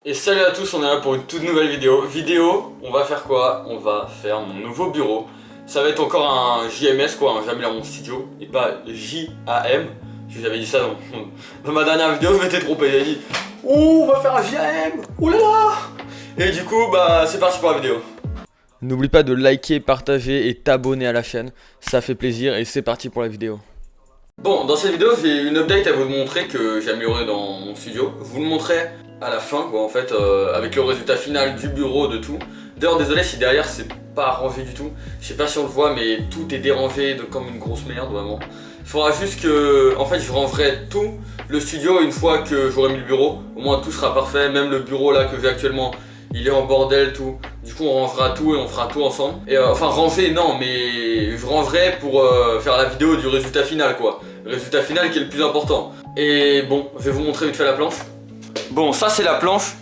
Et salut à tous, on est là pour une toute nouvelle vidéo. On va faire quoi? On va faire mon nouveau bureau. Ça va être encore un JMS quoi, un jamais dans mon studio, et pas JAM. J'avais dit ça dans ma dernière vidéo, je m'étais trompé, j'ai dit oh, on va faire un JAM, oh là là. Et du coup, bah c'est parti pour la vidéo. N'oublie pas de liker, partager et t'abonner à la chaîne, ça fait plaisir et c'est parti pour la vidéo. Bon, dans cette vidéo, j'ai une update à vous montrer que j'ai amélioré dans mon studio. Je vous le montrerai à la fin, quoi, en fait, avec le résultat final du bureau, de tout. D'ailleurs, désolé si derrière c'est pas rangé du tout. Je sais pas si on le voit, mais tout est dérangé comme une grosse merde, vraiment. Il faudra juste que, en fait, je rangerai tout le studio une fois que j'aurai mis le bureau. Au moins, tout sera parfait. Même le bureau là que j'ai actuellement, il est en bordel, tout. Du coup, on rangera tout et on fera tout ensemble. Et enfin, ranger, non, mais je rangerai pour faire la vidéo du résultat final, quoi. Le résultat final qui est le plus important. Et bon, je vais vous montrer vite fait la planche. Bon, ça c'est la planche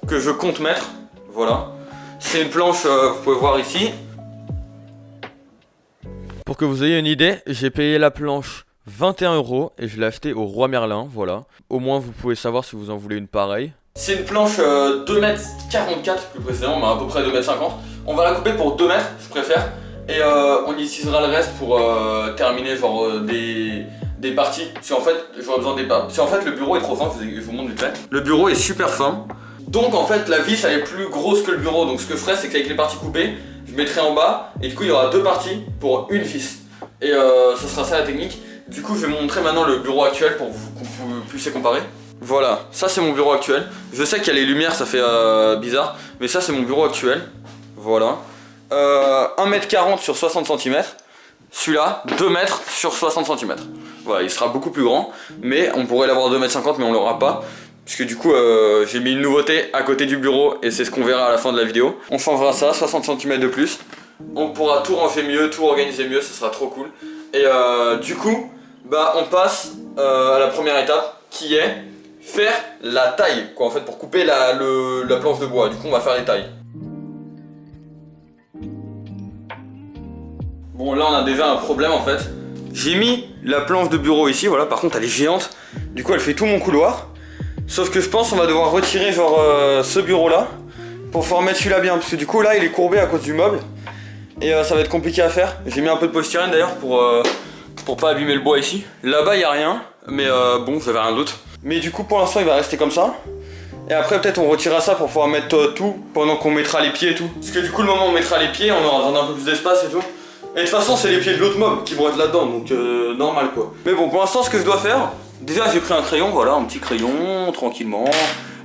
que je compte mettre. Voilà. C'est une planche, vous pouvez voir ici. Pour que vous ayez une idée, j'ai payé la planche 21 € et je l'ai achetée au Roi Merlin, voilà. Au moins vous pouvez savoir si vous en voulez une pareille. C'est une planche 2,44 m plus précisément, mais à peu près 2,50 m. On va la couper pour 2 mètres, je préfère. Et on utilisera le reste pour terminer genre des parties. Si en fait j'aurais besoin des parties. Si en fait le bureau est trop fin, je vous montre vite fait. Le bureau est super fin. Donc en fait la vis elle est plus grosse que le bureau. Donc ce que je ferais c'est qu'avec les parties coupées, je mettrai en bas. Et du coup il y aura deux parties pour une vis. Et ce sera ça la technique. Du coup je vais vous montrer maintenant le bureau actuel pour que vous puissiez comparer. Voilà, ça c'est mon bureau actuel. Je sais qu'il y a les lumières, ça fait bizarre. Mais ça c'est mon bureau actuel. Voilà. 1,40 m sur 60 cm. Celui-là, 2 mètres sur 60 cm. Voilà, il sera beaucoup plus grand. Mais on pourrait l'avoir 2,50 m, mais on l'aura pas. Puisque du coup, j'ai mis une nouveauté à côté du bureau. Et c'est ce qu'on verra à la fin de la vidéo. On changera ça, 60 cm de plus. On pourra tout ranger mieux, tout organiser mieux. Ce sera trop cool. Et du coup, bah, on passe à la première étape qui est faire la taille. Quoi, en fait, pour couper la planche de bois. Du coup, on va faire les tailles. Bon, là on a déjà un problème en fait. J'ai mis la planche de bureau ici, voilà, par contre elle est géante. Du coup elle fait tout mon couloir. Sauf que je pense qu'on va devoir retirer genre ce bureau là pour pouvoir mettre celui-là bien. Parce que du coup là il est courbé à cause du meuble. Et ça va être compliqué à faire. J'ai mis un peu de polystyrène d'ailleurs pour pas abîmer le bois ici. Là-bas il n'y a rien, mais bon j'avais rien d'autre. Mais du coup pour l'instant il va rester comme ça. Et après peut-être on retirera ça pour pouvoir mettre tout pendant qu'on mettra les pieds et tout. Parce que du coup le moment où on mettra les pieds on aura besoin d'un peu plus d'espace et tout. Et de toute façon c'est les pieds de l'autre mob qui vont être là-dedans, donc normal quoi. Mais bon pour l'instant ce que je dois faire, déjà j'ai pris un crayon, voilà, un petit crayon, tranquillement.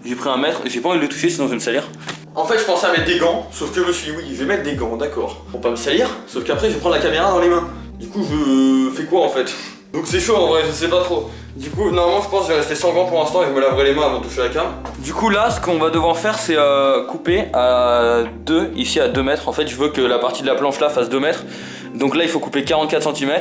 J'ai pris 1 mètre, j'ai pas envie de le toucher sinon je vais me salir. En fait je pensais à mettre des gants, sauf que je me suis dit oui je vais mettre des gants, d'accord. Pour pas me salir, sauf qu'après je vais prendre la caméra dans les mains. Du coup je fais quoi en fait? Donc c'est chaud en vrai, je sais pas trop. Du coup normalement je pense que je vais rester sans gants pour l'instant et je me laverai les mains avant de toucher la cam. Du coup là ce qu'on va devoir faire c'est couper à 2, ici à 2 mètres. En fait je veux que la partie de la planche là fasse 2 mètres. Donc là il faut couper 44 cm.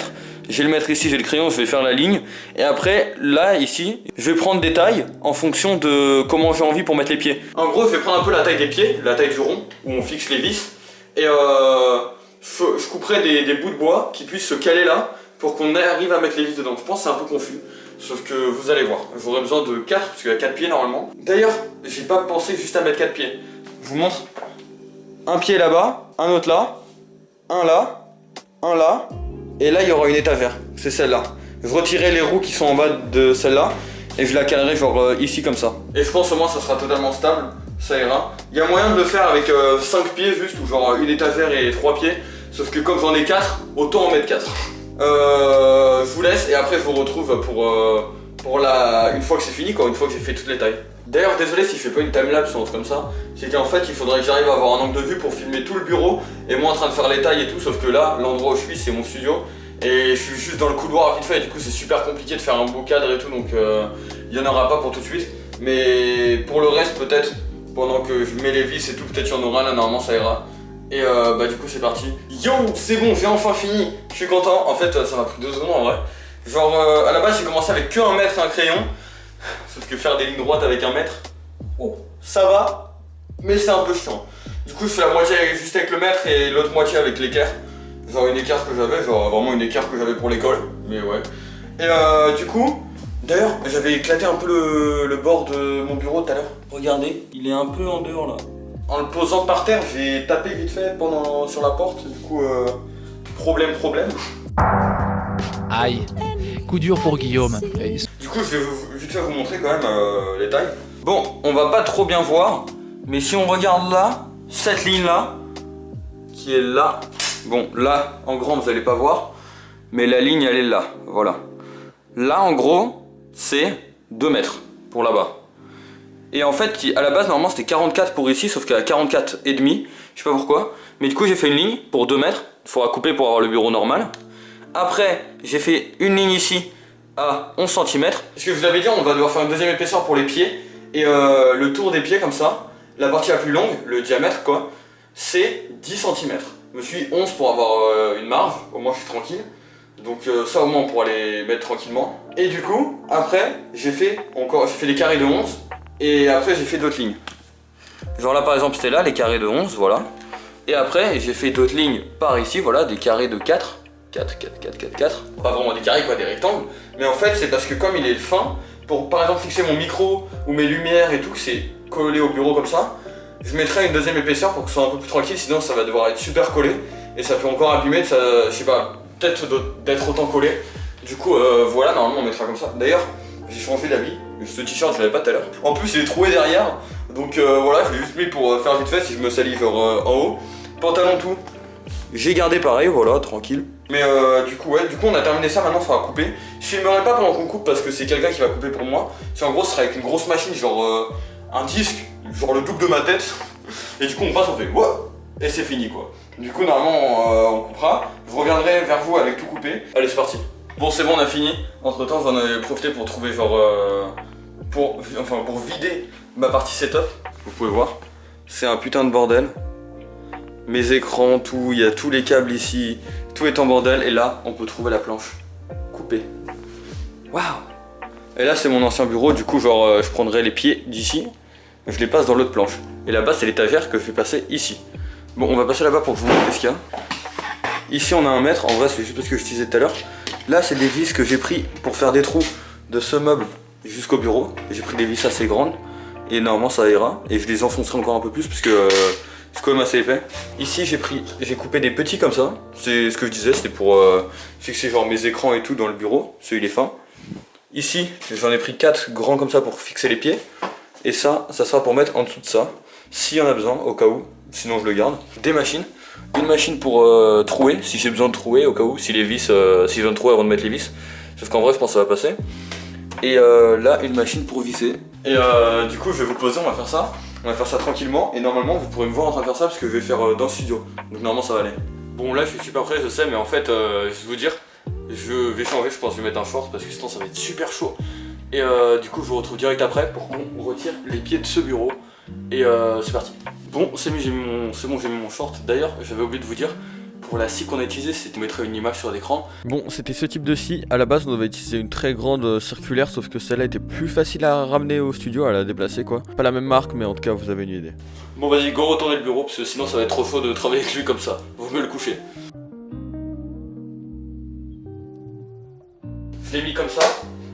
Je vais le mettre ici, j'ai le crayon, je vais faire la ligne. Et après là ici, je vais prendre des tailles en fonction de comment j'ai envie pour mettre les pieds. En gros je vais prendre un peu la taille des pieds, la taille du rond, où on fixe les vis. Et je couperai des bouts de bois qui puissent se caler là pour qu'on arrive à mettre les vis dedans. Je pense que c'est un peu confus. Sauf que vous allez voir, j'aurai besoin de 4 parce qu'il y a 4 pieds normalement. D'ailleurs, j'ai pas pensé juste à mettre 4 pieds. Je vous montre. Un pied là-bas, un autre là, un là, un là, et là il y aura une étagère, c'est celle-là. Je retirerai les roues qui sont en bas de celle-là et je la calerai genre ici comme ça. Et je pense au moins ça sera totalement stable, ça ira. Il y a moyen de le faire avec 5 pieds juste, ou genre une étagère et 3 pieds. Sauf que comme j'en ai 4, autant en mettre 4. Je vous laisse et après je vous retrouve pour une fois que c'est fini quoi, une fois que j'ai fait toutes les tailles. D'ailleurs désolé si je fais pas une timelapse ou un truc comme ça, c'est qu'en fait il faudrait que j'arrive à avoir un angle de vue pour filmer tout le bureau et moi en train de faire les tailles et tout, sauf que là l'endroit où je suis c'est mon studio et je suis juste dans le couloir vite fait et du coup c'est super compliqué de faire un beau cadre et tout, donc il y en aura pas pour tout de suite. Mais pour le reste peut-être pendant que je mets les vis et tout, peut-être il y en aura, là normalement ça ira. Et bah du coup c'est parti. Yo, c'est bon, j'ai enfin fini. Je suis content. En fait ça m'a pris 2 secondes en vrai. Genre à la base j'ai commencé avec que 1 mètre et un crayon. Sauf que faire des lignes droites avec 1 mètre, oh, ça va, mais c'est un peu chiant. Du coup je fais la moitié juste avec le mètre et l'autre moitié avec l'équerre. Genre une équerre que j'avais, genre vraiment une équerre que j'avais pour l'école. Mais ouais. Et du coup, D'ailleurs, j'avais éclaté un peu le bord de mon bureau tout à l'heure. Regardez, il est un peu en dehors là. En le posant par terre, j'ai tapé vite fait sur la porte. Du coup, problème. Aïe, coup dur pour Guillaume. Du coup, je vais vite fait vous montrer quand même les tailles. Bon, on va pas trop bien voir, mais si on regarde là, cette ligne là, qui est là. Bon, là, en grand, vous allez pas voir, mais la ligne, elle est là, voilà. Là, en gros, c'est 2 mètres pour là-bas. Et en fait, à la base, normalement, c'était 44 pour ici, sauf qu'à 44 et demi, je sais pas pourquoi. Mais du coup, j'ai fait une ligne pour 2 mètres. Il faudra couper pour avoir le bureau normal. Après, j'ai fait une ligne ici à 11 cm. Parce que je vous avais dit, on va devoir faire une deuxième épaisseur pour les pieds. Et le tour des pieds, comme ça, la partie la plus longue, le diamètre, quoi, c'est 10 cm. Je me suis dit 11 pour avoir une marge, au moins je suis tranquille. Donc ça, au moins, on pourra les mettre tranquillement. Et du coup, après, j'ai fait des carrés de 11. Et après j'ai fait d'autres lignes. Genre là par exemple c'était là les carrés de 11, voilà. Et après j'ai fait d'autres lignes par ici, voilà, des carrés de 4. 4. Pas vraiment des carrés quoi, des rectangles. Mais en fait c'est parce que comme il est fin, pour par exemple fixer mon micro ou mes lumières et tout, c'est collé au bureau comme ça. Je mettrai une deuxième épaisseur pour que ce soit un peu plus tranquille, sinon ça va devoir être super collé. Et ça peut encore abîmer, ça, je sais pas, peut-être d'être autant collé. Du coup voilà, normalement on mettra comme ça. D'ailleurs, j'ai changé d'habit. Ce t-shirt je l'avais pas tout à l'heure. En plus il est troué derrière. Donc voilà, je l'ai juste mis pour faire vite fait si je me salis genre en haut. Pantalon tout. J'ai gardé pareil, voilà, tranquille. Mais du coup on a terminé ça, maintenant il faudra couper. Je filmerai pas pendant qu'on coupe parce que c'est quelqu'un qui va couper pour moi. C'est en gros ce sera avec une grosse machine, genre un disque, genre le double de ma tête. Et du coup on passe, on fait wow, et c'est fini quoi. Du coup normalement on coupera. Je reviendrai vers vous avec tout coupé. Allez c'est parti. Bon c'est bon, on a fini. Entre temps j'en ai profité pour trouver genre pour vider ma partie setup. Vous pouvez voir, c'est un putain de bordel. Mes écrans, tout, il y a tous les câbles ici, tout est en bordel. Et là on peut trouver la planche coupée. Waouh. Et là c'est mon ancien bureau, du coup genre je prendrai les pieds d'ici, je les passe dans l'autre planche. Et là-bas c'est l'étagère que je vais passer ici. Bon on va passer là-bas pour que je vous montre ce qu'il y a. Ici on a 1 mètre, en vrai c'est juste parce que je disais tout à l'heure. Là c'est des vis que j'ai pris pour faire des trous de ce meuble jusqu'au bureau. J'ai pris des vis assez grandes et normalement ça ira. Et je les enfoncerai encore un peu plus parce que c'est quand même assez épais. Ici j'ai coupé des petits comme ça. C'est ce que je disais, c'était pour fixer genre mes écrans et tout dans le bureau. Celui il est fin. Ici j'en ai pris 4 grands comme ça pour fixer les pieds. Et ça sera pour mettre en dessous de ça. S'il y en a besoin, au cas où, sinon je le garde. Des machines. Une machine pour trouer, si j'ai besoin de trouer, au cas où, si les vis, si j'ai besoin de trouer avant de mettre les vis. Sauf qu'en vrai, je pense que ça va passer. Et là, une machine pour visser. Et du coup, je vais vous poser, on va faire ça. On va faire ça tranquillement. Et normalement, vous pourrez me voir en train de faire ça parce que je vais faire dans le studio. Donc normalement, ça va aller. Bon, là, je suis super prêt, je sais, mais en fait, je vais vous dire, je vais changer, je pense que je vais mettre un short parce que sinon, ça va être super chaud. Et du coup, je vous retrouve direct après pour qu'on retire les pieds de ce bureau. Et c'est parti. Bon, c'est bon, j'ai mis mon short. D'ailleurs, j'avais oublié de vous dire, pour la scie qu'on a utilisée, c'est de mettre une image sur l'écran. Bon, c'était ce type de scie. À la base, on devait utiliser une très grande circulaire, sauf que celle-là était plus facile à ramener au studio, à la déplacer quoi. Pas la même marque, mais en tout cas, vous avez une idée. Bon, vas-y, go retourner le bureau, parce que sinon ça va être trop chaud de travailler avec lui comme ça. Vous me le couchez. Je l'ai mis comme ça.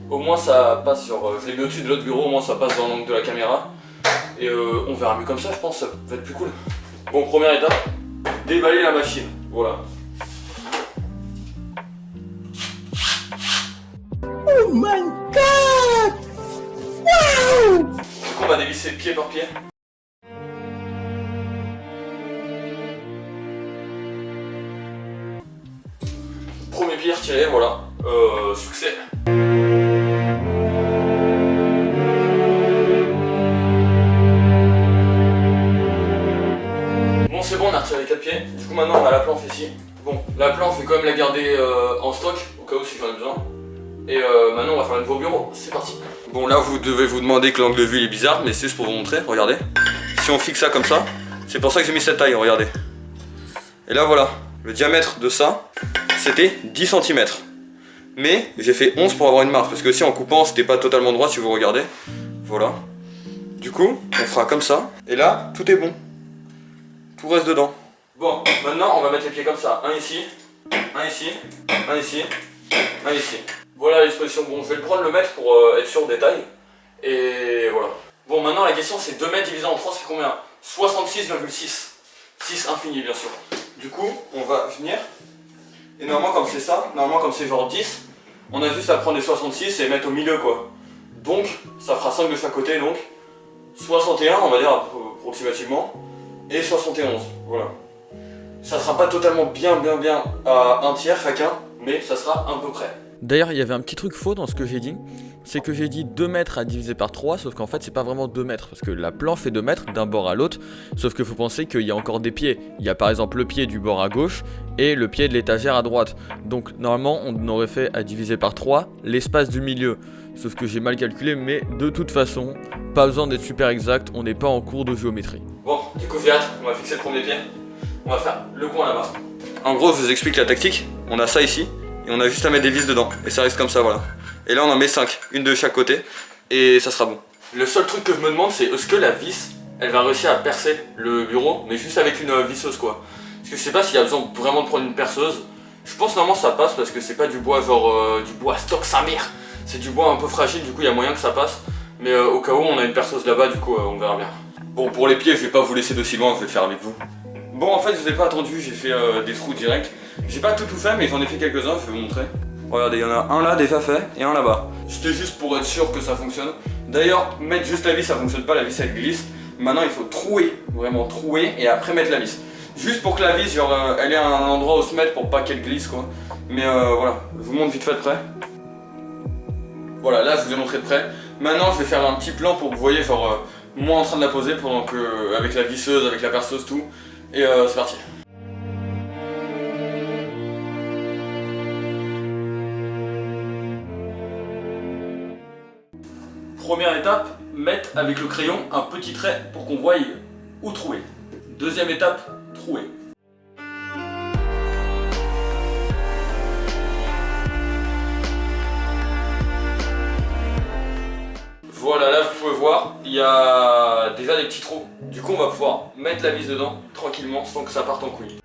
Au moins ça passe sur... je l'ai mis au-dessus de l'autre bureau, au moins ça passe dans l'angle de la caméra. Et on verra mieux comme ça, je pense, ça va être plus cool. Bon, première étape, déballer la machine, voilà. Oh my god! Wow! Du coup, on va dévisser pied par pied. Premier pied retiré, voilà. Succès. Bon, c'est bon, on a retiré les 4 pieds. Du coup, maintenant on a la planche ici. Bon, la planche, je vais quand même la garder en stock au cas où si j'en ai besoin. Et maintenant on va faire un nouveau bureau, c'est parti. Bon, là vous devez vous demander que l'angle de vue il est bizarre, mais c'est juste pour vous montrer, regardez. Si on fixe ça comme ça, c'est pour ça que j'ai mis cette taille, regardez. Et là voilà, le diamètre de ça, c'était 10 cm. Mais j'ai fait 11 pour avoir une marge, parce que si en coupant c'était pas totalement droit si vous regardez. Voilà. Du coup, on fera comme ça, et là, tout est bon. Tout reste dedans. Bon, maintenant on va mettre les pieds comme ça, un ici, un ici, un ici, un ici. Voilà la disposition. Bon, je vais le prendre le mètre pour être sûr des tailles. Et voilà. Bon, maintenant la question c'est 2 mètres divisé en 3, c'est combien? 66,6. 6 infini bien sûr. Du coup, on va venir. Et normalement comme c'est ça, normalement comme c'est genre 10, on a juste à prendre les 66 et mettre au milieu quoi. Donc, ça fera 5 de chaque côté, donc 61 on va dire approximativement, et 71, voilà. Ça sera pas totalement bien à un tiers chacun, mais ça sera à peu près. D'ailleurs, il y avait un petit truc faux dans ce que j'ai dit, c'est que j'ai dit 2 mètres à diviser par 3, sauf qu'en fait c'est pas vraiment 2 mètres, parce que la planche fait 2 mètres d'un bord à l'autre, sauf qu'il faut penser qu'il y a encore des pieds. Il y a par exemple le pied du bord à gauche et le pied de l'étagère à droite. Donc normalement on aurait fait à diviser par 3 l'espace du milieu, sauf que j'ai mal calculé, mais de toute façon, pas besoin d'être super exact, on n'est pas en cours de géométrie. Bon, du coup j'ai hâte, on va fixer le premier pied, on va faire le coin là-bas. En gros, je vous explique la tactique, on a ça ici, et on a juste à mettre des vis dedans, et ça reste comme ça, voilà. Et là on en met 5, une de chaque côté, et ça sera bon. Le seul truc que je me demande c'est est-ce que la vis, elle va réussir à percer le bureau, mais juste avec une visseuse quoi. Parce que je sais pas s'il y a besoin vraiment de prendre une perceuse. Je pense normalement ça passe parce que c'est pas du bois genre du bois stock sa mère. C'est du bois un peu fragile, du coup il y a moyen que ça passe. Mais au cas où on a une perceuse là-bas, du coup on verra bien. Bon, pour les pieds je vais pas vous laisser d'aussi loin, je vais le faire avec vous. Bon, en fait je vous ai pas attendu, j'ai fait des trous directs. J'ai pas tout fait mais j'en ai fait quelques-uns, je vais vous montrer. Regardez, il y en a un là déjà fait et un là-bas. C'était juste pour être sûr que ça fonctionne. D'ailleurs, mettre juste la vis ça fonctionne pas, la vis elle glisse. Maintenant il faut trouer, vraiment trouer et après mettre la vis. Juste pour que la vis, genre, elle ait un endroit où se mettre pour pas qu'elle glisse quoi. Mais voilà, je vous montre vite fait de près. Voilà, là je vous ai montré de près. Maintenant je vais faire un petit plan pour que vous voyez genre moi en train de la poser pendant que avec la visseuse, avec la perceuse, tout. Et c'est parti. Première étape, mettre avec le crayon un petit trait pour qu'on voie où trouer. Deuxième étape, trouer. Voilà, là vous pouvez voir, il y a déjà des petits trous. Du coup on va pouvoir mettre la vis dedans tranquillement sans que ça parte en couille.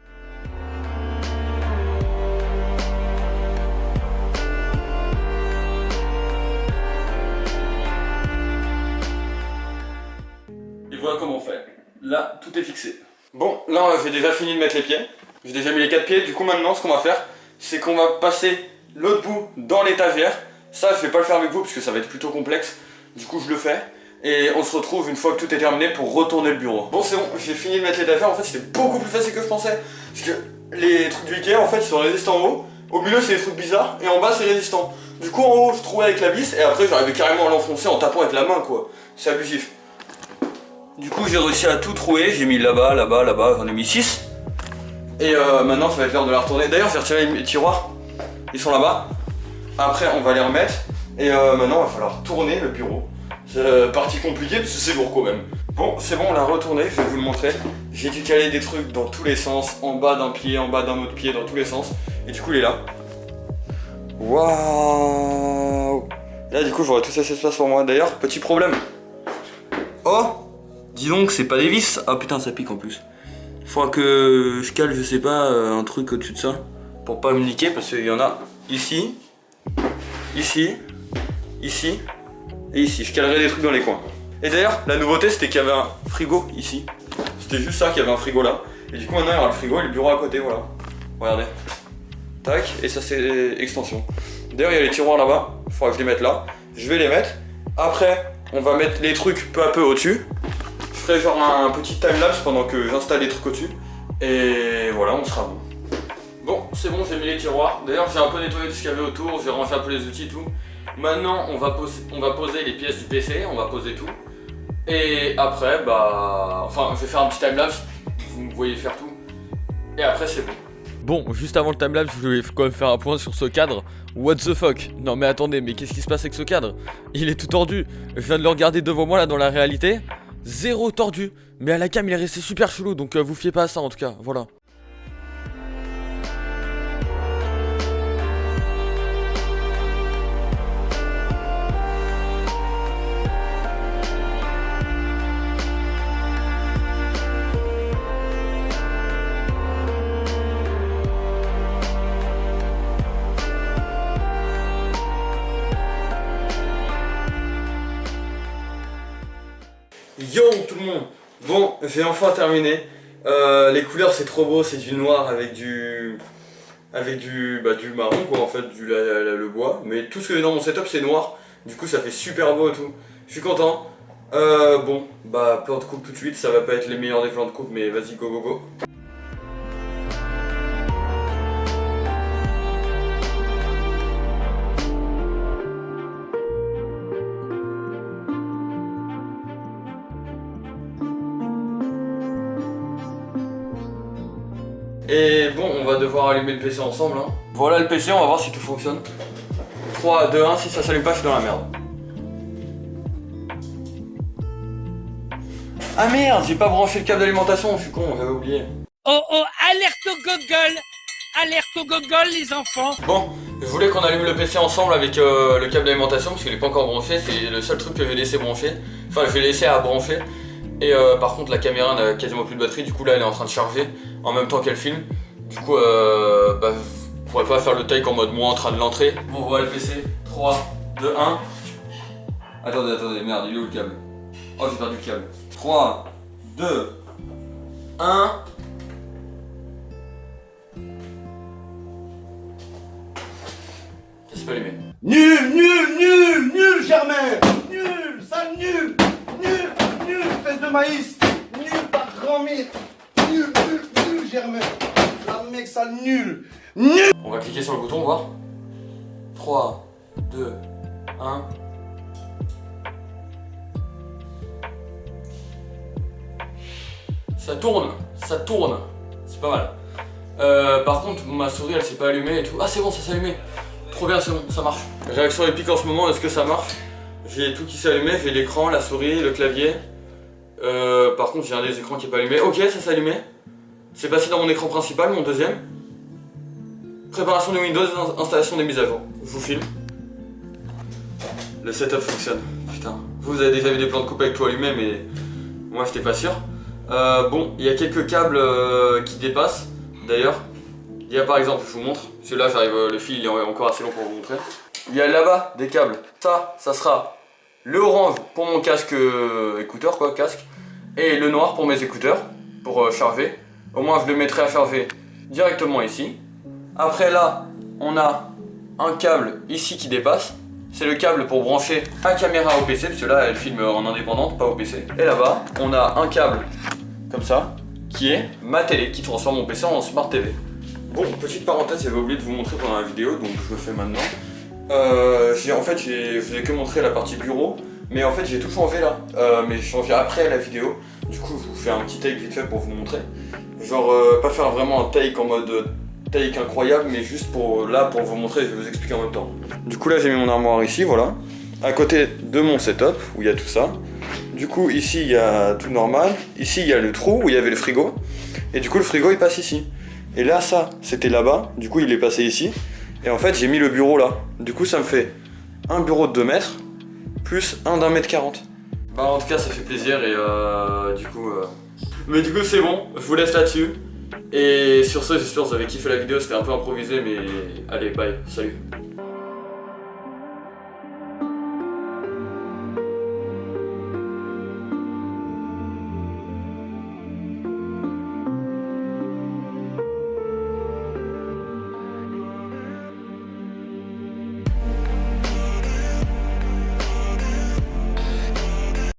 Et voilà comment on fait. Là, tout est fixé. Bon, là j'ai déjà fini de mettre les pieds. J'ai déjà mis les 4 pieds. Du coup maintenant ce qu'on va faire, c'est qu'on va passer l'autre bout dans l'étagère. Ça je vais pas le faire avec vous parce que ça va être plutôt complexe. Du coup je le fais. Et on se retrouve une fois que tout est terminé pour retourner le bureau. Bon c'est bon, j'ai fini de mettre l'étagère. En fait c'était beaucoup plus facile que je pensais. Parce que les trucs du Ikea en fait ils sont résistants en haut. Au milieu c'est des trucs bizarres et en bas c'est résistant. Du coup en haut je trouvais avec la vis et après j'arrivais carrément à l'enfoncer en tapant avec la main quoi. C'est abusif. Du coup j'ai réussi à tout trouver, j'ai mis là-bas, là-bas, là-bas, j'en ai mis 6. Et maintenant ça va être l'heure de la retourner. D'ailleurs j'ai retiré les tiroirs, ils sont là-bas. Après on va les remettre. Et maintenant il va falloir tourner le bureau. C'est partie compliquée parce que c'est lourd quand même. Bon c'est bon, on l'a retourné, je vais vous le montrer. J'ai dû caler des trucs dans tous les sens, en bas d'un pied, en bas d'un autre pied, dans tous les sens. Et du coup il est là. Waouh. Là du coup j'aurai tout cet espace pour moi. D'ailleurs, petit problème. Oh, dis donc, c'est pas des vis. Ah putain, ça pique en plus. Faudra que je cale, je sais pas, un truc au-dessus de ça. Pour pas me niquer, parce qu'il y en a ici, ici, ici et ici. Je calerai des trucs dans les coins. Et d'ailleurs, la nouveauté c'était qu'il y avait un frigo ici. C'était juste ça, qu'il y avait un frigo là. Et du coup maintenant il y aura le frigo et le bureau à côté, voilà. Regardez. Tac, et ça c'est extension. D'ailleurs il y a les tiroirs là-bas, il faudra que je les mette là. Je vais les mettre. Après, on va mettre les trucs peu à peu au-dessus. Je ferai genre un petit timelapse pendant que j'installe les trucs au-dessus. Et voilà, on sera bon. Bon, c'est bon, j'ai mis les tiroirs. D'ailleurs, j'ai un peu nettoyé tout ce qu'il y avait autour, j'ai rangé un peu les outils et tout. Maintenant, on va poser les pièces du PC, on va poser tout. Et après, bah... Enfin, je vais faire un petit timelapse, vous me voyez faire tout. Et après, c'est bon. Bon, juste avant le timelapse, je voulais quand même faire un point sur ce cadre. What the fuck? Non mais attendez, mais qu'est-ce qui se passe avec ce cadre? Il est tout tordu. Je viens de le regarder devant moi là dans la réalité. Zéro tordu. Mais à la cam il est resté super chelou, donc vous fiez pas à ça en tout cas, voilà. j'ai enfin terminé. Les couleurs c'est trop beau, c'est du noir avec du marron quoi en fait, le bois. Mais tout ce que j'ai dans mon setup c'est noir, du coup ça fait super beau et tout. Je suis content. Bon, bah plan de coupe tout de suite, ça va pas être les meilleurs des plans de coupe mais vas-y go go go. Et bon, on va devoir allumer le PC ensemble. Hein. Voilà le PC, on va voir si tout fonctionne. 3, 2, 1, si ça s'allume pas, je suis dans la merde. Ah merde, j'ai pas branché le câble d'alimentation, je suis con, j'avais oublié. Oh oh, alerte au gogol! Alerte au gogol les enfants! Bon, je voulais qu'on allume le PC ensemble avec le câble d'alimentation parce qu'il est pas encore branché, c'est le seul truc que je vais laisser brancher. Enfin, je vais laisser à brancher. Et par contre la caméra n'a quasiment plus de batterie, du coup là elle est en train de charger en même temps qu'elle filme. Du coup bah, je pourrais pas faire le take en mode moi en train de l'entrer. Bon voilà le PC, 3, 2, 1. Attendez, merde, il est où le câble? Oh j'ai perdu le câble. 3, 2, 1. Ça s'est pas allumé. Nul, Germain! Nul, sale nul, espèce de maïs! Nul, par grand mythe! Nul, Germain! La mec, sale nul! On va cliquer sur le bouton, voir. 3, 2, 1. Ça tourne. C'est pas mal. Par contre, ma souris elle s'est pas allumée et tout. Ah, c'est bon, ça s'est allumé. Trop bien, c'est bon, ça marche. Réaction épique en ce moment, est-ce que ça marche? J'ai tout qui s'est allumé, j'ai l'écran, la souris, le clavier. Par contre, j'ai un des écrans qui est pas allumé. Ok, ça s'est allumé. C'est passé dans mon écran principal, mon deuxième. Préparation de Windows, installation des mises à jour. Je vous filme. Le setup fonctionne. Putain. Vous avez déjà vu des plans de coupe avec tout allumé, mais moi j'étais pas sûr. Bon, il y a quelques câbles qui dépassent. D'ailleurs, il y a par exemple, je vous montre. Celui-là, j'arrive, le fil il est encore assez long pour vous montrer. Il y a là-bas des câbles. Ça sera le orange pour mon casque écouteur, quoi, casque. Et le noir pour mes écouteurs, pour charger. Au moins, je le mettrai à charger directement ici. Après là, on a un câble ici qui dépasse. C'est le câble pour brancher la caméra au PC, parce que là, elle filme en indépendante, pas au PC. Et là-bas, on a un câble comme ça, qui est ma télé, qui transforme mon PC en Smart TV. Bon, petite parenthèse, j'avais oublié de vous montrer pendant la vidéo, donc je le fais maintenant. Je vous ai que montré la partie bureau, mais en fait j'ai tout changé là. Mais j'ai changé après la vidéo. Du coup, je vous fais un petit take vite fait pour vous montrer. Genre, pas faire vraiment un take en mode take incroyable, mais juste pour vous montrer, je vais vous expliquer en même temps. Du coup, là j'ai mis mon armoire ici, voilà. À côté de mon setup, où il y a tout ça. Du coup, ici il y a tout normal. Ici il y a le trou où il y avait le frigo. Et du coup, le frigo il passe ici. Et là, ça, c'était là-bas. Du coup, il est passé ici. Et en fait, j'ai mis le bureau là. Du coup, ça me fait un bureau de 2 mètres plus un d'1 mètre 40. Bah, en tout cas, ça fait plaisir et du coup. Mais du coup, c'est bon. Je vous laisse là-dessus. Et sur ce, j'espère que vous avez kiffé la vidéo. C'était un peu improvisé, mais allez, bye. Salut.